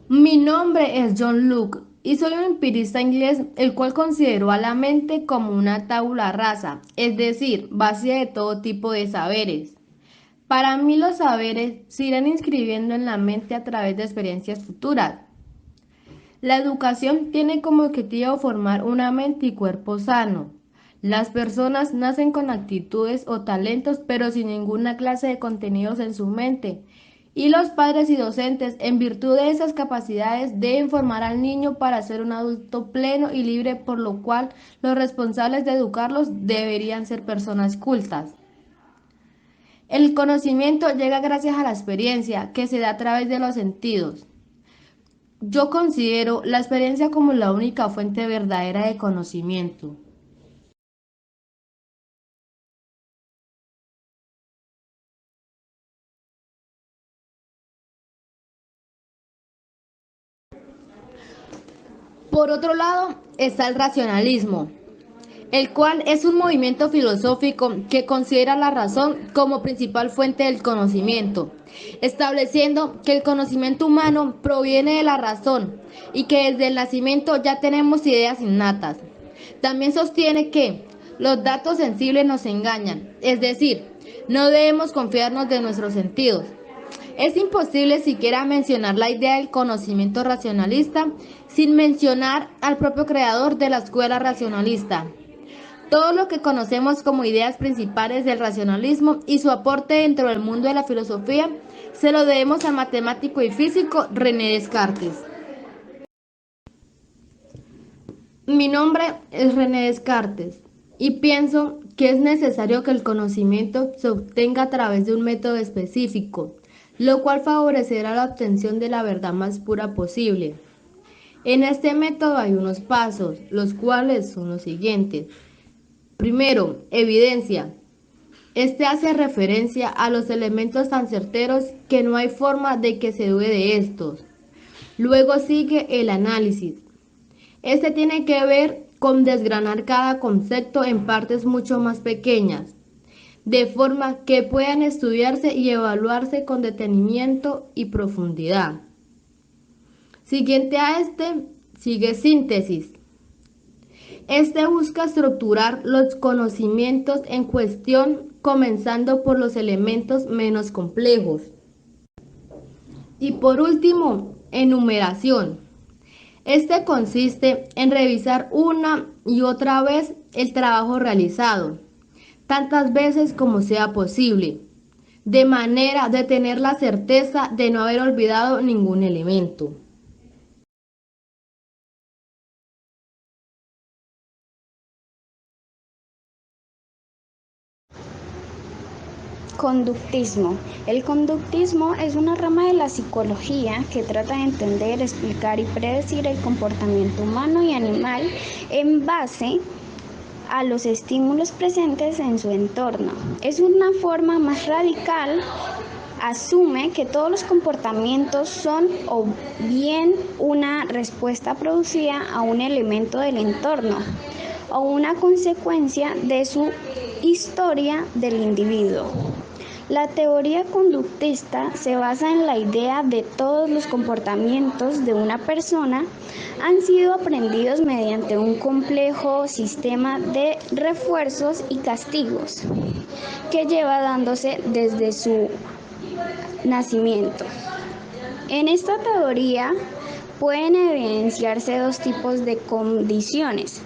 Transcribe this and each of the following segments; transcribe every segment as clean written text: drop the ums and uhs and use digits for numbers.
Mi nombre es John Luke y soy un empirista inglés, el cual consideró a la mente como una tabula rasa, es decir, vacía de todo tipo de saberes. Para mí los saberes se irán inscribiendo en la mente a través de experiencias futuras. La educación tiene como objetivo formar una mente y cuerpo sano. Las personas nacen con actitudes o talentos, pero sin ninguna clase de contenidos en su mente. Y los padres y docentes, en virtud de esas capacidades, deben formar al niño para ser un adulto pleno y libre, por lo cual los responsables de educarlos deberían ser personas cultas. El conocimiento llega gracias a la experiencia, que se da a través de los sentidos. Yo considero la experiencia como la única fuente verdadera de conocimiento. Por otro lado, está el racionalismo, el cual es un movimiento filosófico que considera la razón como principal fuente del conocimiento, estableciendo que el conocimiento humano proviene de la razón y que desde el nacimiento ya tenemos ideas innatas. También sostiene que los datos sensibles nos engañan, es decir, no debemos confiarnos de nuestros sentidos. Es imposible siquiera mencionar la idea del conocimiento racionalista sin mencionar al propio creador de la escuela racionalista. Todo lo que conocemos como ideas principales del racionalismo y su aporte dentro del mundo de la filosofía se lo debemos al matemático y físico René Descartes. Mi nombre es René Descartes y pienso que es necesario que el conocimiento se obtenga a través de un método específico, lo cual favorecerá la obtención de la verdad más pura posible. En este método hay unos pasos, los cuales son los siguientes. Primero, evidencia. Este hace referencia a los elementos tan certeros que no hay forma de que se dude de estos. Luego sigue el análisis. Este tiene que ver con desgranar cada concepto en partes mucho más pequeñas, de forma que puedan estudiarse y evaluarse con detenimiento y profundidad. Siguiente a este, sigue síntesis. Este busca estructurar los conocimientos en cuestión, comenzando por los elementos menos complejos. Y por último, enumeración. Este consiste en revisar una y otra vez el trabajo realizado, tantas veces como sea posible, de manera de tener la certeza de no haber olvidado ningún elemento. Conductismo. El conductismo es una rama de la psicología que trata de entender, explicar y predecir el comportamiento humano y animal en base a los estímulos presentes en su entorno. Es una forma más radical. Asume que todos los comportamientos son o bien una respuesta producida a un elemento del entorno o una consecuencia de su historia del individuo. La teoría conductista se basa en la idea de todos los comportamientos de una persona han sido aprendidos mediante un complejo sistema de refuerzos y castigos que lleva dándose desde su nacimiento. En esta teoría pueden evidenciarse dos tipos de condiciones: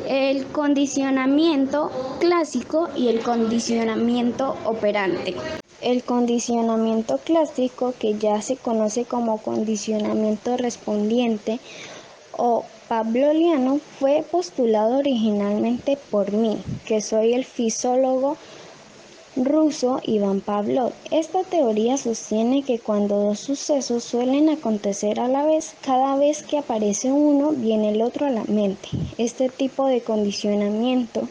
el condicionamiento clásico y el condicionamiento operante. El condicionamiento clásico, que ya se conoce como condicionamiento respondiente o pavloviano, fue postulado originalmente por mí, que soy el fisiólogo ruso Iván Pavlov. Esta teoría sostiene que cuando dos sucesos suelen acontecer a la vez, cada vez que aparece uno, viene el otro a la mente. Este tipo de condicionamiento,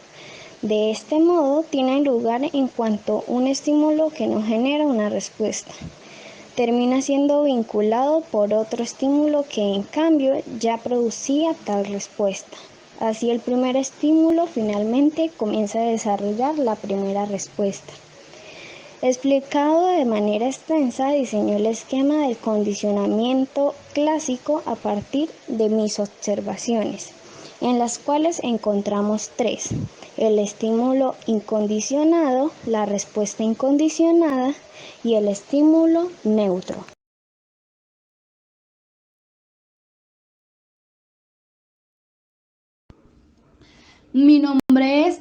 de este modo, tiene lugar en cuanto un estímulo que no genera una respuesta termina siendo vinculado por otro estímulo que en cambio ya producía tal respuesta. Así el primer estímulo finalmente comienza a desarrollar la primera respuesta. Explicado de manera extensa, diseñó el esquema del condicionamiento clásico a partir de mis observaciones, en las cuales encontramos tres: el estímulo incondicionado, la respuesta incondicionada y el estímulo neutro. Mi nombre es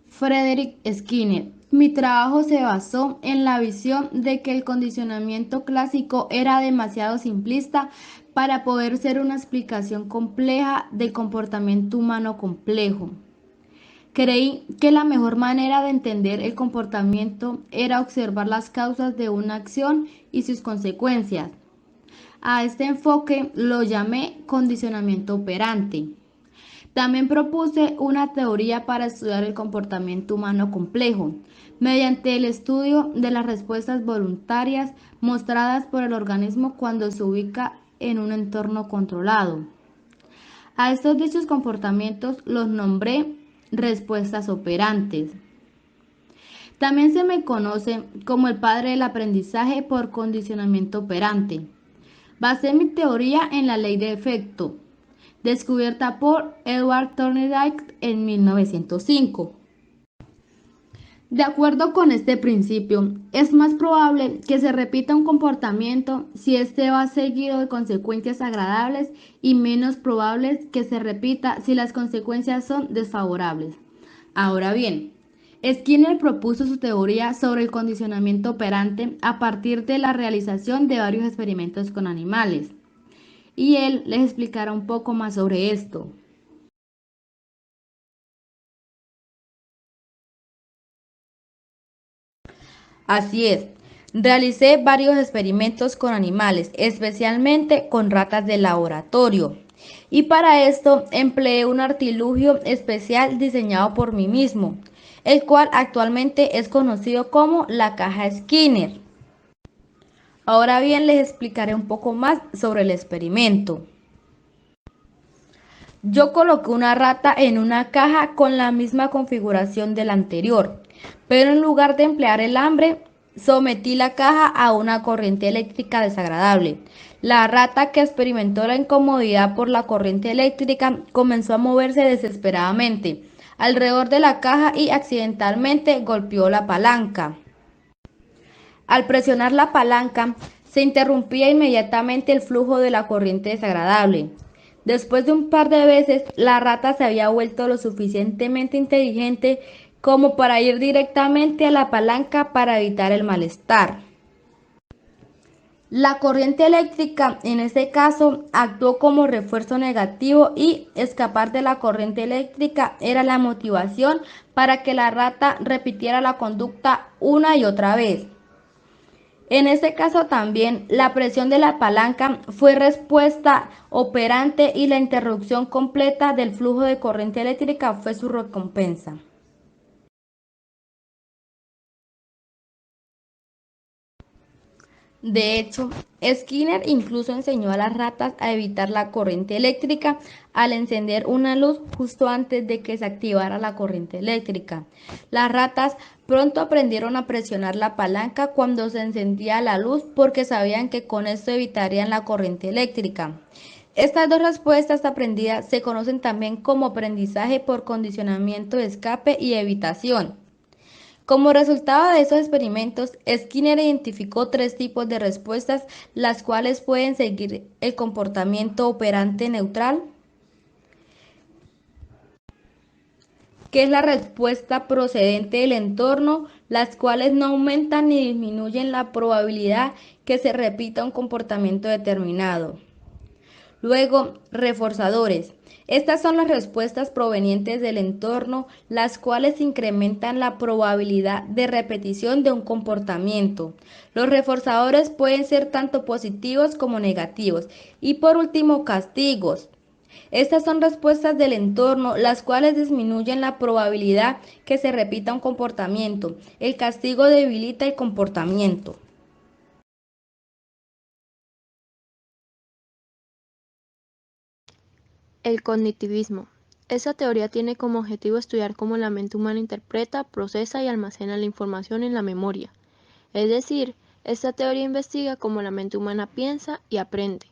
Frederick Skinner. Mi trabajo se basó en la visión de que el condicionamiento clásico era demasiado simplista para poder ser una explicación compleja del comportamiento humano complejo. Creí que la mejor manera de entender el comportamiento era observar las causas de una acción y sus consecuencias. A este enfoque lo llamé condicionamiento operante. También propuse una teoría para estudiar el comportamiento humano complejo, mediante el estudio de las respuestas voluntarias mostradas por el organismo cuando se ubica en un entorno controlado. A estos dichos comportamientos los nombré respuestas operantes. También se me conoce como el padre del aprendizaje por condicionamiento operante. Basé mi teoría en la ley de efecto, descubierta por Edward Thorndike en 1905. De acuerdo con este principio, es más probable que se repita un comportamiento si éste va seguido de consecuencias agradables y menos probable que se repita si las consecuencias son desfavorables. Ahora bien, Skinner propuso su teoría sobre el condicionamiento operante a partir de la realización de varios experimentos con animales, y él les explicará un poco más sobre esto. Así es, realicé varios experimentos con animales, especialmente con ratas de laboratorio. Y para esto empleé un artilugio especial diseñado por mí mismo, el cual actualmente es conocido como la caja Skinner. Ahora bien, les explicaré un poco más sobre el experimento. Yo coloqué una rata en una caja con la misma configuración de la anterior, pero en lugar de emplear el alambre, sometí la caja a una corriente eléctrica desagradable. La rata, que experimentó la incomodidad por la corriente eléctrica, comenzó a moverse desesperadamente alrededor de la caja y accidentalmente golpeó la palanca. Al presionar la palanca, se interrumpía inmediatamente el flujo de la corriente desagradable. Después de un par de veces, la rata se había vuelto lo suficientemente inteligente como para ir directamente a la palanca para evitar el malestar. La corriente eléctrica, en este caso, actuó como refuerzo negativo y escapar de la corriente eléctrica era la motivación para que la rata repitiera la conducta una y otra vez. En este caso también, la presión de la palanca fue respuesta operante y la interrupción completa del flujo de corriente eléctrica fue su recompensa. De hecho, Skinner incluso enseñó a las ratas a evitar la corriente eléctrica al encender una luz justo antes de que se activara la corriente eléctrica. Las ratas pronto aprendieron a presionar la palanca cuando se encendía la luz porque sabían que con esto evitarían la corriente eléctrica. Estas dos respuestas aprendidas se conocen también como aprendizaje por condicionamiento de escape y evitación. Como resultado de esos experimentos, Skinner identificó tres tipos de respuestas, las cuales pueden seguir el comportamiento operante neutral, que es la respuesta procedente del entorno, las cuales no aumentan ni disminuyen la probabilidad que se repita un comportamiento determinado. Luego, reforzadores. Estas son las respuestas provenientes del entorno, las cuales incrementan la probabilidad de repetición de un comportamiento. Los reforzadores pueden ser tanto positivos como negativos. Y por último, castigos. Estas son respuestas del entorno, las cuales disminuyen la probabilidad que se repita un comportamiento. El castigo debilita el comportamiento. El cognitivismo. Esta teoría tiene como objetivo estudiar cómo la mente humana interpreta, procesa y almacena la información en la memoria. Es decir, esta teoría investiga cómo la mente humana piensa y aprende.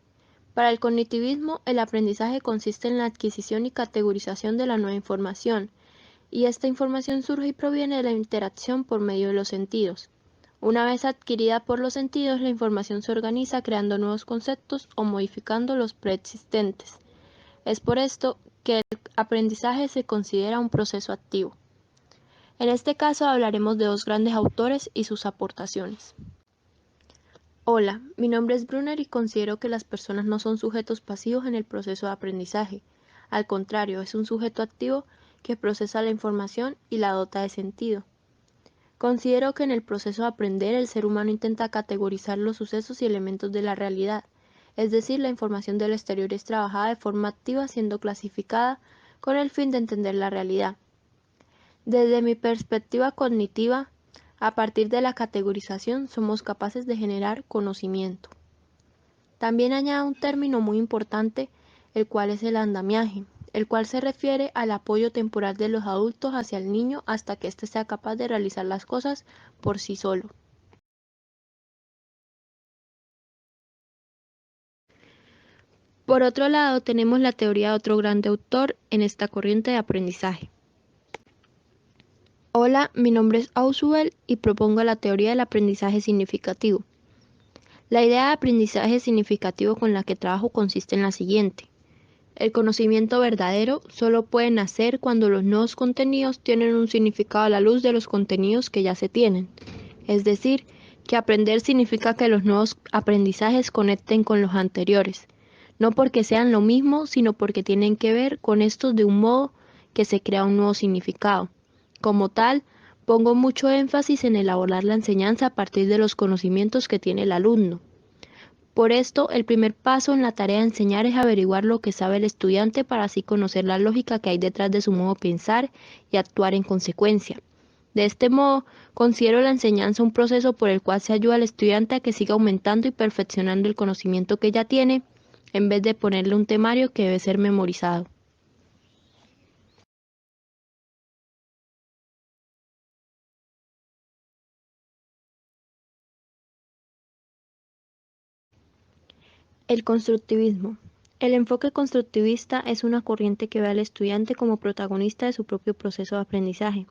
Para el cognitivismo, el aprendizaje consiste en la adquisición y categorización de la nueva información, y esta información surge y proviene de la interacción por medio de los sentidos. Una vez adquirida por los sentidos, la información se organiza creando nuevos conceptos o modificando los preexistentes. Es por esto que el aprendizaje se considera un proceso activo. En este caso hablaremos de dos grandes autores y sus aportaciones. Hola, mi nombre es Brunner y considero que las personas no son sujetos pasivos en el proceso de aprendizaje. Al contrario, es un sujeto activo que procesa la información y la dota de sentido. Considero que en el proceso de aprender el ser humano intenta categorizar los sucesos y elementos de la realidad, es decir, la información del exterior es trabajada de forma activa siendo clasificada con el fin de entender la realidad. Desde mi perspectiva cognitiva, a partir de la categorización somos capaces de generar conocimiento. También añado un término muy importante, el cual es el andamiaje, el cual se refiere al apoyo temporal de los adultos hacia el niño hasta que éste sea capaz de realizar las cosas por sí solo. Por otro lado, tenemos la teoría de otro grande autor en esta corriente de aprendizaje. Hola, mi nombre es Ausubel y propongo la teoría del aprendizaje significativo. La idea de aprendizaje significativo con la que trabajo consiste en la siguiente. El conocimiento verdadero solo puede nacer cuando los nuevos contenidos tienen un significado a la luz de los contenidos que ya se tienen. Es decir, que aprender significa que los nuevos aprendizajes conecten con los anteriores, no porque sean lo mismo, sino porque tienen que ver con estos de un modo que se crea un nuevo significado. Como tal, pongo mucho énfasis en elaborar la enseñanza a partir de los conocimientos que tiene el alumno. Por esto, el primer paso en la tarea de enseñar es averiguar lo que sabe el estudiante para así conocer la lógica que hay detrás de su modo de pensar y actuar en consecuencia. De este modo, considero la enseñanza un proceso por el cual se ayuda al estudiante a que siga aumentando y perfeccionando el conocimiento que ya tiene, en vez de ponerle un temario que debe ser memorizado. El constructivismo. El enfoque constructivista es una corriente que ve al estudiante como protagonista de su propio proceso de aprendizaje.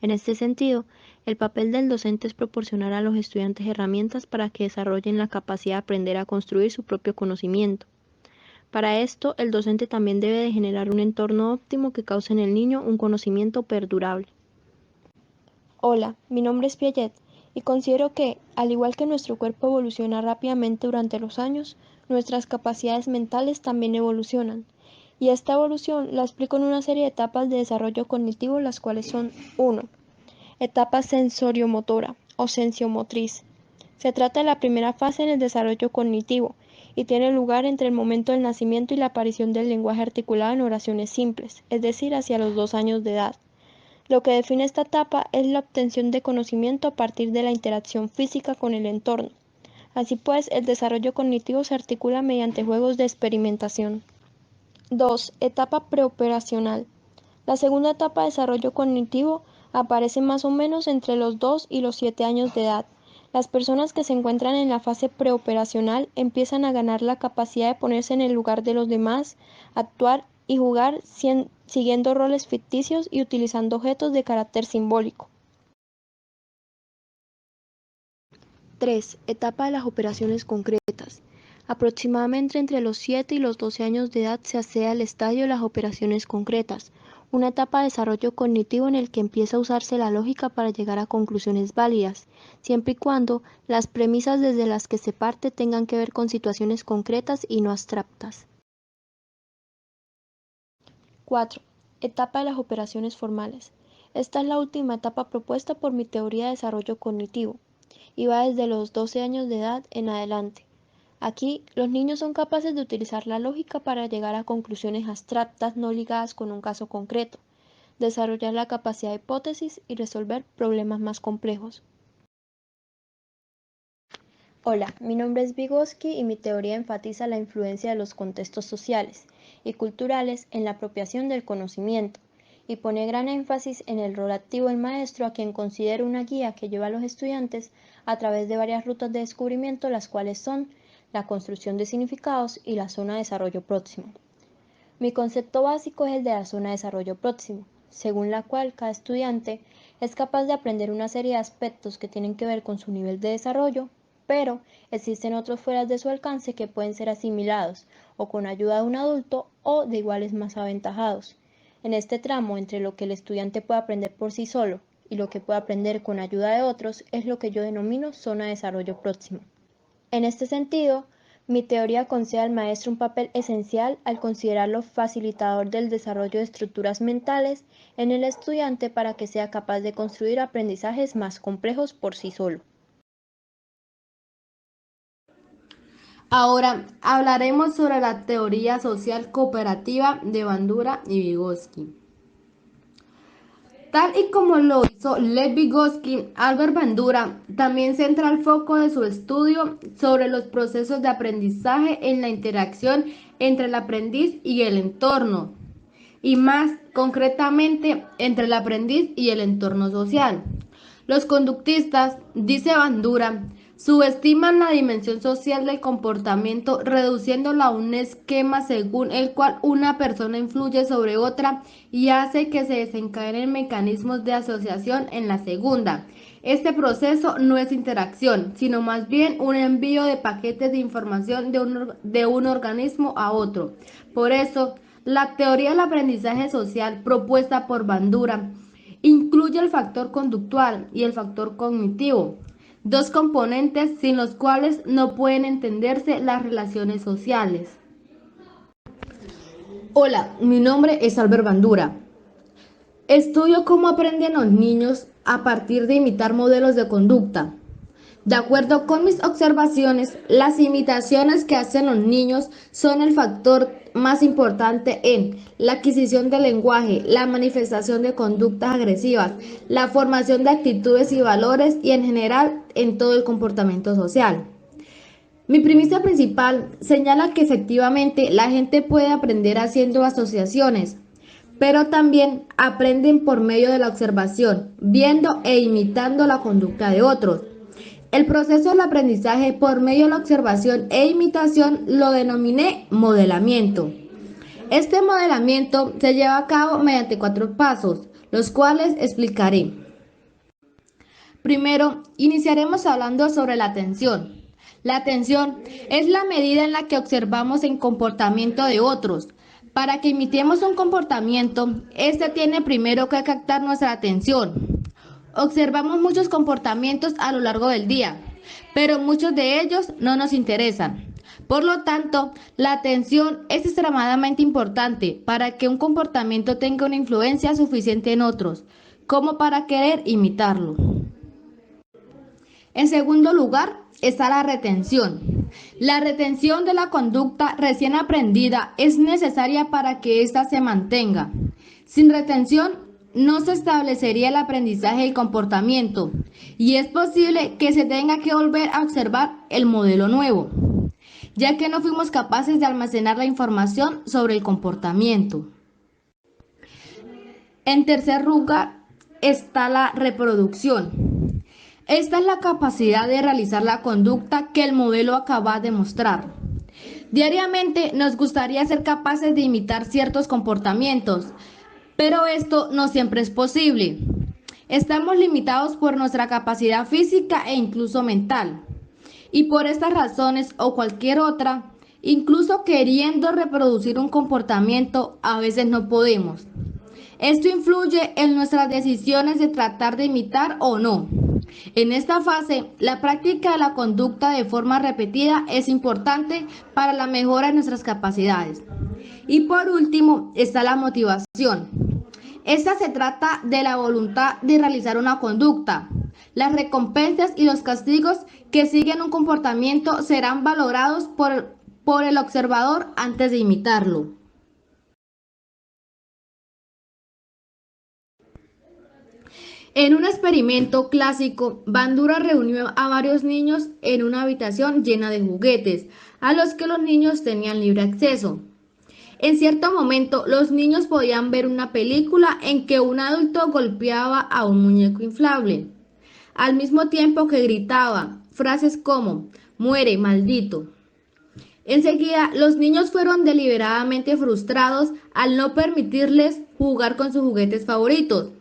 En este sentido, el papel del docente es proporcionar a los estudiantes herramientas para que desarrollen la capacidad de aprender a construir su propio conocimiento. Para esto, el docente también debe de generar un entorno óptimo que cause en el niño un conocimiento perdurable. Hola, mi nombre es Piaget y considero que, al igual que nuestro cuerpo evoluciona rápidamente durante los años, nuestras capacidades mentales también evolucionan. Y esta evolución la explico en una serie de etapas de desarrollo cognitivo, las cuales son 1. Etapa sensoriomotora o sensiomotriz. Se trata de la primera fase en el desarrollo cognitivo y tiene lugar entre el momento del nacimiento y la aparición del lenguaje articulado en oraciones simples, es decir, hacia los 2 años de edad. Lo que define esta etapa es la obtención de conocimiento a partir de la interacción física con el entorno. Así pues, el desarrollo cognitivo se articula mediante juegos de experimentación. 2. Etapa preoperacional. La segunda etapa de desarrollo cognitivo aparece más o menos entre los 2 y los 7 años de edad. Las personas que se encuentran en la fase preoperacional empiezan a ganar la capacidad de ponerse en el lugar de los demás, actuar y jugar siguiendo roles ficticios y utilizando objetos de carácter simbólico. 3. Etapa de las operaciones concretas. Aproximadamente entre los 7 y los 12 años de edad se accede al estadio de las operaciones concretas, una etapa de desarrollo cognitivo en el que empieza a usarse la lógica para llegar a conclusiones válidas, siempre y cuando las premisas desde las que se parte tengan que ver con situaciones concretas y no abstractas. 4. Etapa de las operaciones formales. Esta es la última etapa propuesta por mi teoría de desarrollo cognitivo y va desde los 12 años de edad en adelante. Aquí, los niños son capaces de utilizar la lógica para llegar a conclusiones abstractas no ligadas con un caso concreto, desarrollar la capacidad de hipótesis y resolver problemas más complejos. Hola, mi nombre es Vygotsky y mi teoría enfatiza la influencia de los contextos sociales y culturales en la apropiación del conocimiento y pone gran énfasis en el rol activo del maestro, a quien considera una guía que lleva a los estudiantes a través de varias rutas de descubrimiento, las cuales son la construcción de significados y la zona de desarrollo próximo. Mi concepto básico es el de la zona de desarrollo próximo, según la cual cada estudiante es capaz de aprender una serie de aspectos que tienen que ver con su nivel de desarrollo, pero existen otros fuera de su alcance que pueden ser asimilados o con ayuda de un adulto o de iguales más aventajados. En este tramo entre lo que el estudiante puede aprender por sí solo y lo que puede aprender con ayuda de otros es lo que yo denomino zona de desarrollo próximo. En este sentido, mi teoría concede al maestro un papel esencial al considerarlo facilitador del desarrollo de estructuras mentales en el estudiante para que sea capaz de construir aprendizajes más complejos por sí solo. Ahora hablaremos sobre la teoría social cooperativa de Bandura y Vygotsky. Tal y como lo hizo Lev Vygotsky, Albert Bandura también centra el foco de su estudio sobre los procesos de aprendizaje en la interacción entre el aprendiz y el entorno, y más concretamente entre el aprendiz y el entorno social. Los conductistas, dice Bandura, subestiman la dimensión social del comportamiento, reduciéndola a un esquema según el cual una persona influye sobre otra y hace que se desencadenen mecanismos de asociación en la segunda. Este proceso no es interacción, sino más bien un envío de paquetes de información de un organismo a otro. Por eso, la teoría del aprendizaje social propuesta por Bandura incluye el factor conductual y el factor cognitivo, dos componentes sin los cuales no pueden entenderse las relaciones sociales. Hola, mi nombre es Albert Bandura. Estudio cómo aprenden los niños a partir de imitar modelos de conducta. De acuerdo con mis observaciones, las imitaciones que hacen los niños son el factor más importante en la adquisición del lenguaje, la manifestación de conductas agresivas, la formación de actitudes y valores y en general en todo el comportamiento social. Mi premisa principal señala que efectivamente la gente puede aprender haciendo asociaciones, pero también aprenden por medio de la observación, viendo e imitando la conducta de otros. El proceso del aprendizaje por medio de la observación e imitación lo denominé modelamiento. Este modelamiento se lleva a cabo mediante 4 pasos, los cuales explicaré. Primero, iniciaremos hablando sobre la atención. La atención es la medida en la que observamos el comportamiento de otros. Para que imitemos un comportamiento, este tiene primero que captar nuestra atención. Observamos muchos comportamientos a lo largo del día, pero muchos de ellos no nos interesan. Por lo tanto, la atención es extremadamente importante para que un comportamiento tenga una influencia suficiente en otros, como para querer imitarlo. En segundo lugar, está la retención. La retención de la conducta recién aprendida es necesaria para que ésta se mantenga. Sin retención, no se establecería el aprendizaje del comportamiento y es posible que se tenga que volver a observar el modelo nuevo, ya que no fuimos capaces de almacenar la información sobre el comportamiento. En tercer lugar está la reproducción. Esta es la capacidad de realizar la conducta que el modelo acaba de mostrar. Diariamente nos gustaría ser capaces de imitar ciertos comportamientos, pero esto no siempre es posible. Estamos limitados por nuestra capacidad física e incluso mental. Y por estas razones o cualquier otra, incluso queriendo reproducir un comportamiento, a veces no podemos. Esto influye en nuestras decisiones de tratar de imitar o no. En esta fase, la práctica de la conducta de forma repetida es importante para la mejora de nuestras capacidades. Y por último, está la motivación. Esta se trata de la voluntad de realizar una conducta. Las recompensas y los castigos que siguen un comportamiento serán valorados por el observador antes de imitarlo. En un experimento clásico, Bandura reunió a varios niños en una habitación llena de juguetes, a los que los niños tenían libre acceso. En cierto momento, los niños podían ver una película en que un adulto golpeaba a un muñeco inflable, al mismo tiempo que gritaba frases como "muere, maldito". Enseguida, los niños fueron deliberadamente frustrados al no permitirles jugar con sus juguetes favoritos.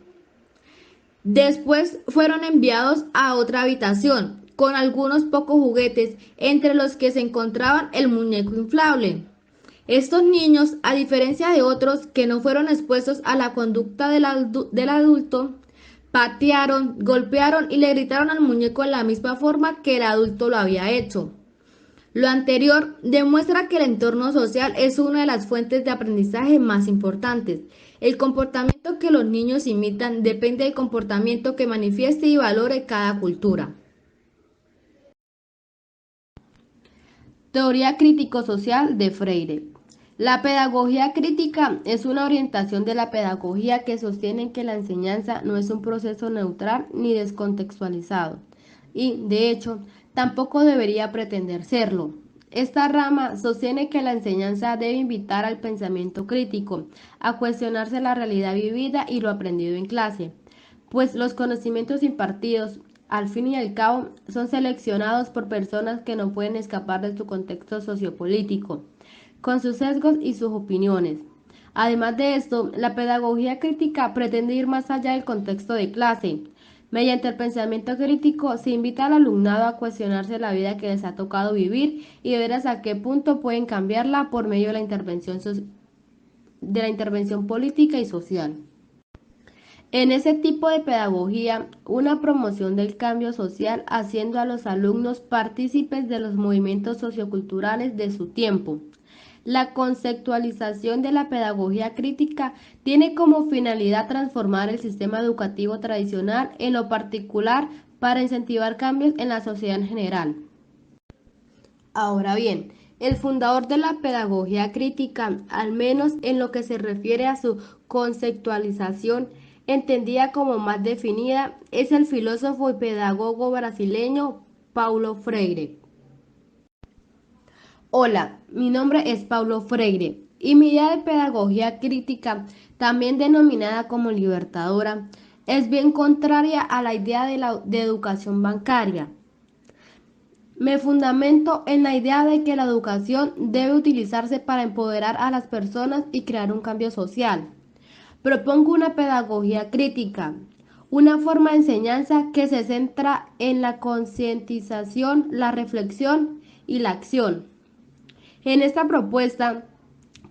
Después fueron enviados a otra habitación con algunos pocos juguetes, entre los que se encontraban el muñeco inflable. Estos niños, a diferencia de otros que no fueron expuestos a la conducta del adulto, patearon, golpearon y le gritaron al muñeco de la misma forma que el adulto lo había hecho. Lo anterior demuestra que el entorno social es una de las fuentes de aprendizaje más importantes. El comportamiento que los niños imitan depende del comportamiento que manifieste y valore cada cultura. Teoría crítico-social de Freire. La pedagogía crítica es una orientación de la pedagogía que sostiene que la enseñanza no es un proceso neutral ni descontextualizado, y, de hecho, tampoco debería pretender serlo. Esta rama sostiene que la enseñanza debe invitar al pensamiento crítico, a cuestionarse la realidad vivida y lo aprendido en clase, pues los conocimientos impartidos, al fin y al cabo, son seleccionados por personas que no pueden escapar de su contexto sociopolítico, con sus sesgos y sus opiniones. Además de esto, la pedagogía crítica pretende ir más allá del contexto de clase. Mediante el pensamiento crítico se invita al alumnado a cuestionarse la vida que les ha tocado vivir y ver hasta qué punto pueden cambiarla por medio de la intervención política y social. En ese tipo de pedagogía, una promoción del cambio social haciendo a los alumnos partícipes de los movimientos socioculturales de su tiempo. La conceptualización de la pedagogía crítica tiene como finalidad transformar el sistema educativo tradicional en lo particular para incentivar cambios en la sociedad en general. Ahora bien, el fundador de la pedagogía crítica, al menos en lo que se refiere a su conceptualización, entendida como más definida, es el filósofo y pedagogo brasileño Paulo Freire. Hola, mi nombre es Paulo Freire y mi idea de pedagogía crítica, también denominada como libertadora, es bien contraria a la idea de educación bancaria. Me fundamento en la idea de que la educación debe utilizarse para empoderar a las personas y crear un cambio social. Propongo una pedagogía crítica, una forma de enseñanza que se centra en la concientización, la reflexión y la acción. En esta propuesta,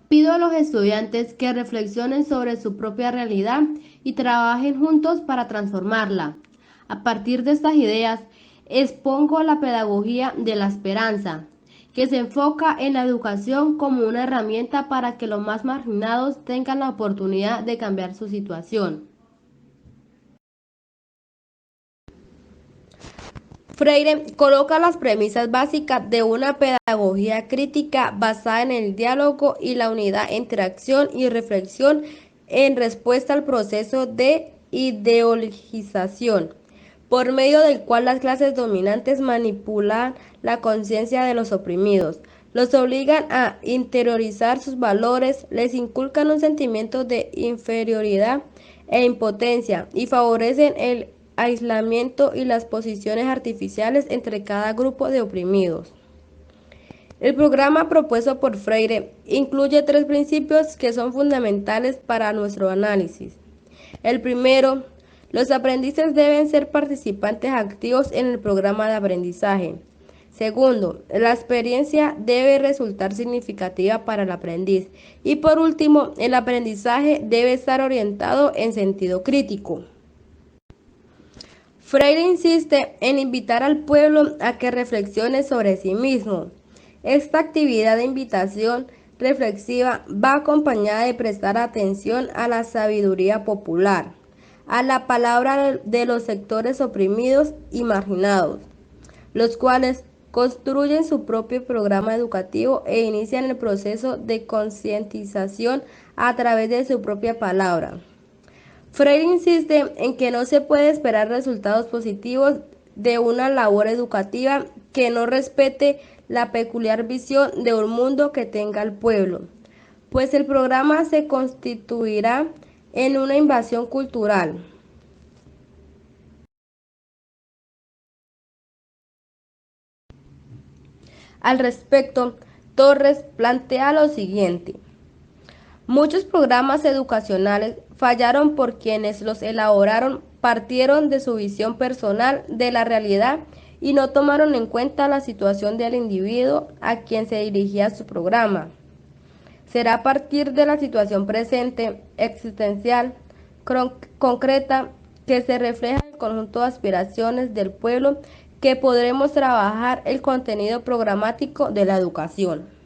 pido a los estudiantes que reflexionen sobre su propia realidad y trabajen juntos para transformarla. A partir de estas ideas, expongo la pedagogía de la esperanza, que se enfoca en la educación como una herramienta para que los más marginados tengan la oportunidad de cambiar su situación. Freire coloca las premisas básicas de una pedagogía crítica basada en el diálogo y la unidad entre acción y reflexión en respuesta al proceso de ideologización, por medio del cual las clases dominantes manipulan la conciencia de los oprimidos, los obligan a interiorizar sus valores, les inculcan un sentimiento de inferioridad e impotencia y favorecen el aislamiento y las posiciones artificiales entre cada grupo de oprimidos. El programa propuesto por Freire incluye 3 principios que son fundamentales para nuestro análisis. El primero, los aprendices deben ser participantes activos en el programa de aprendizaje. Segundo, la experiencia debe resultar significativa para el aprendiz. Y por último, el aprendizaje debe estar orientado en sentido crítico. Freire insiste en invitar al pueblo a que reflexione sobre sí mismo. Esta actividad de invitación reflexiva va acompañada de prestar atención a la sabiduría popular, a la palabra de los sectores oprimidos y marginados, los cuales construyen su propio programa educativo e inician el proceso de concientización a través de su propia palabra. Freire insiste en que no se puede esperar resultados positivos de una labor educativa que no respete la peculiar visión de un mundo que tenga el pueblo. pues el programa se constituirá en una invasión cultural. Al respecto, Torres plantea lo siguiente: muchos programas educacionales fallaron por quienes los elaboraron partieron de su visión personal de la realidad y no tomaron en cuenta la situación del individuo a quien se dirigía su programa. Será a partir de la situación presente, existencial, concreta, que se refleja en el conjunto de aspiraciones del pueblo, que podremos trabajar el contenido programático de la educación.